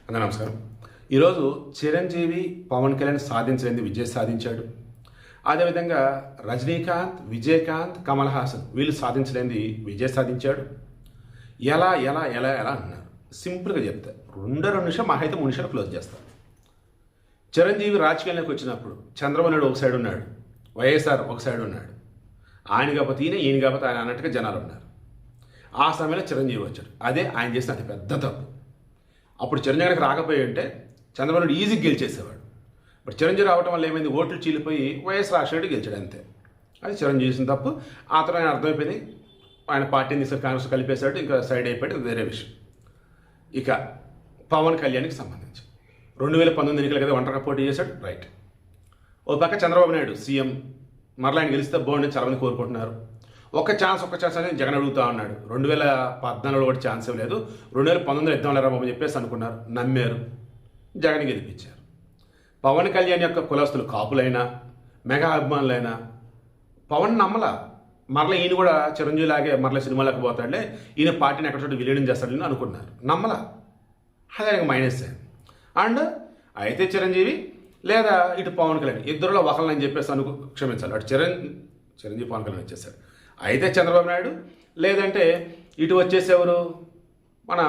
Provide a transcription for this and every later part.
అందరూ నమస్కారం. ఈరోజు చిరంజీవి పవన్ కళ్యాణ్ సాధించలేని విజయ్ సాధించాడు. అదేవిధంగా రజనీకాంత్, విజయకాంత్, కమల్ హాసన్ వీళ్ళు సాధించలేని విజయ్ సాధించాడు. ఎలా ఎలా ఎలా ఎలా అన్నారు. సింపుల్గా చెప్తా, 2 నిమిషం మహా అయితే 3 నిమిషాలు క్లోజ్ చేస్తాను. చిరంజీవి రాజకీయాల్లోకి వచ్చినప్పుడు చంద్రబాబు నాయుడు ఒక సైడ్ ఉన్నాడు, వైఎస్ఆర్ ఒక సైడ్ ఉన్నాడు. ఆయన కాకపోతే ఈయన కాకపోతే ఆయన అన్నట్టుగా జనాలు ఉన్నారు. ఆ సమయంలో చిరంజీవి వచ్చాడు. అదే ఆయన చేసిన అతి పెద్ద తప్పు. అప్పుడు చిరంజీవికి రాకపోయి ఉంటే చంద్రబాబు నాయుడు ఈజీగా గెలిచేసేవాడు. బట్ చిరంజీవి రావడం వల్ల ఏమైంది, ఓట్లు చీలిపోయి వైఎస్ రాజశేఖర్ గెలిచాడు అంతే. అది చిరంజీవి చేసిన తప్పు. ఆ తర్వాత ఆయన అర్థమైపోయింది, ఆయన పార్టీని తీసుకొని కాంగ్రెస్ కలిపేశాడు, ఇంకా సైడ్ అయిపోయాడు, వేరే విషయం. ఇక పవన్ కళ్యాణ్కి సంబంధించి 2019 ఎన్నికల కదా ఒంటరిగా పోటీ చేశాడు, రైట్. ఓ పక్క చంద్రబాబు నాయుడు సీఎం, మరలా ఆయన గెలిస్తే బాగుండని చాలామంది కోరుకుంటున్నారు. ఒక్క ఛాన్స్ అనేది జగన్ అడుగుతా ఉన్నాడు. 2014లో కూడా ఛాన్స్ ఇవ్వలేదు, 2019 ఇద్దాం బాబు చెప్పేసి అనుకున్నారు, నమ్మారు, జగన్ గెలిపించారు. పవన్ కళ్యాణ్ యొక్క కులస్తులు కాపులైనా మెగా అభిమానులైనా పవన్ నమ్మల. మరలా ఈయన కూడా చిరంజీవిలాగే మరలా సినిమాలకు పోతాడులే, ఈయన పార్టీని ఎక్కడ చోటు విలీనం చేస్తాడని అనుకున్నారు, నమ్మల. అది ఆయనకు మైనస్. అండ్ అయితే చిరంజీవి లేదా ఇటు పవన్ కళ్యాణ్ ఇద్దరులో ఒకళ్ళని చెప్పేసి క్షమించాలి, అటు చిరంజీవి పవన్ కళ్యాణ్ వచ్చేసారు. అయితే చంద్రబాబు నాయుడు లేదంటే ఇటు వచ్చేసేవారు మన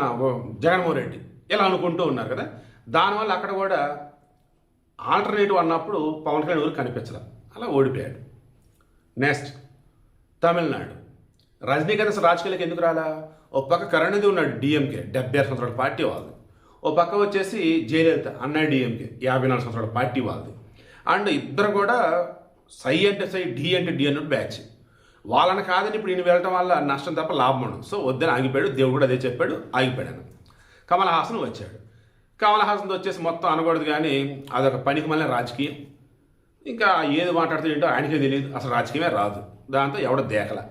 జగన్మోహన్ రెడ్డి, ఇలా అనుకుంటూ ఉన్నారు కదా. దానివల్ల అక్కడ కూడా ఆల్టర్నేటివ్ అన్నప్పుడు పవన్ కళ్యాణ్ ఊరికి కనిపించలే, అలా ఓడిపోయాడు. నెక్స్ట్ తమిళనాడు, రజనీకాంత్ అసలు రాజకీయాలకు ఎందుకు రాలా? ఓ పక్క కరుణానిధి ఉన్నాడు, డిఎంకే 76 సంవత్సరాల పార్టీ వాళ్ళది. ఓ పక్క వచ్చేసి జయలలిత అన్నా డిఎంకే 54 సంవత్సరాల పార్టీ వాళ్ళది. అండ్ ఇద్దరు కూడా సై అంటే సై, డి అంటే డి అన్నట్టు బ్యాచ్. వాళ్ళని కాదని ఇప్పుడు ఈయన వెళ్ళటం వల్ల నష్టం తప్ప లాభం ఉండదు. సో వద్దని ఆగిపోయాడు, దేవుడు కూడా అదే చెప్పాడు, ఆగిపోయాడు. కమల్ హాసన్ వచ్చాడు. కమల్ హాసన్తో వచ్చేసి మొత్తం అనకూడదు కానీ అదొక పనికి మళ్ళీ రాజకీయం. ఇంకా ఏది మాట్లాడుతూ ఏంటో ఆయనకే తెలియదు, అసలు రాజకీయమే రాదు, దాంతో ఎవడ దేకల.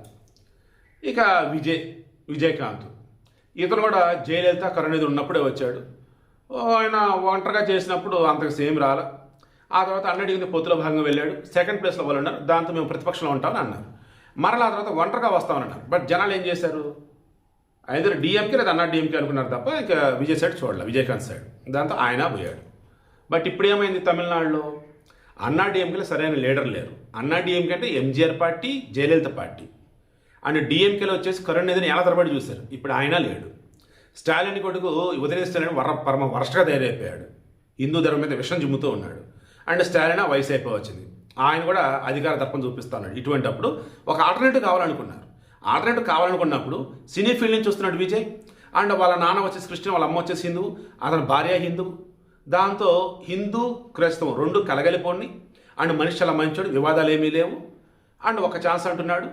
ఇక విజయకాంత్, ఇతను కూడా జయలలిత కరుణానిధి ఉన్నప్పుడే వచ్చాడు. ఆయన ఒంటరిగా చేసినప్పుడు అంతకు సేమ్ రాల. ఆ తర్వాత అన్నడిగింది పొత్తుల భాగంగా వెళ్ళాడు, సెకండ్ ప్లేస్లో వాళ్ళు ఉన్నారు, దాంతో మేము ప్రతిపక్షంలో ఉంటామని అన్నారు. మరలా ఆ తర్వాత ఒంటరిగా వస్తామని అన్నారు. బట్ జనాలు ఏం చేశారు, ఐదర్ డిఎంకే లేదా అన్నా డిఎంకే అనుకున్నారు తప్ప ఇంకా విజయ్ సైడ్ చూడాలి, విజయకాంత్ సైడ్. దాంతో ఆయన పోయాడు. బట్ ఇప్పుడు ఏమైంది, తమిళనాడులో అన్నా డిఎంకేలో సరైన లీడర్ లేరు. అన్నా డిఎంకే అంటే MGR party, Jayalalithaa party. And డిఎంకేలో వచ్చేసి కరుణానిధిని ఎలా తరబడి చూశారు, ఇప్పుడు ఆయన లేడు. స్టాలిన్ కొడుకు ఉదయనిస్తానని పరమ వరస్ట్గా తయారైపోయాడు, హిందూ ధర్మం మీద విషం జిమ్ముతూ ఉన్నాడు. అండ్ స్టాలిన్ వయసు అయిపోవచ్చింది, ఆయన కూడా అధికార దర్పం చూపిస్తా ఉన్నాడు. ఇటువంటిప్పుడు ఒక ఆల్టర్నేటివ్ కావాలనుకున్నారు. ఆల్టర్నేటివ్ కావాలనుకున్నప్పుడు సినీ ఫీల్డ్ నుంచి వస్తున్నాడు విజయ్. అండ్ వాళ్ళ నాన్న వచ్చేసి క్రిస్టియన్, వాళ్ళ అమ్మ వచ్చేసి హిందూ, అతని భార్య హిందూ. దాంతో హిందూ క్రైస్తవం 2 కలగలిపోండి. అండ్ మనిషి చాలా మంచోడు, వివాదాలు ఏమీ లేవు. అండ్ ఒక ఛాన్స్ అంటున్నాడు.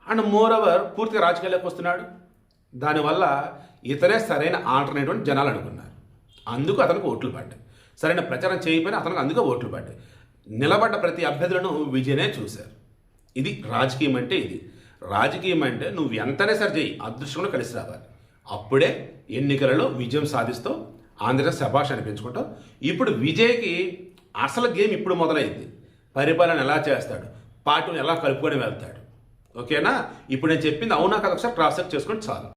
అండ్ మోర్ ఓవర్ పూర్తిగా రాజకీయాల్లోకి వస్తున్నాడు. దానివల్ల ఇతనే సరైన ఆల్టర్నేటివ్ అని జనాలు అనుకున్నారు. అందుకు అతనికి ఓట్లు పడ్డాయి. సరైన ప్రచారం చేయకపోయినా అతనికి అందుకే ఓట్లు పడ్డాయి. నిలబడ్డ ప్రతి అభ్యర్థులను విజయనే చూశారు. ఇది రాజకీయం అంటే. ఇది రాజకీయం అంటే నువ్వు ఎంతనే సరి చేయి, అదృష్టంలో కలిసి రావాలి. అప్పుడే ఎన్నికలలో విజయం సాధిస్తూ ఆంధ్రప్రదేశ్ శభాష్ అనిపించుకుంటావు. ఇప్పుడు విజయ్కి అసలు గేమ్ ఇప్పుడు మొదలైంది. పరిపాలన ఎలా చేస్తాడు, పార్టీని ఎలా కలుపుకొని వెళ్తాడు. ఓకేనా? ఇప్పుడు నేను చెప్పింది అవునా కదా, ఒకసారి క్రాస్ చెక్ చేసుకొని చాలు.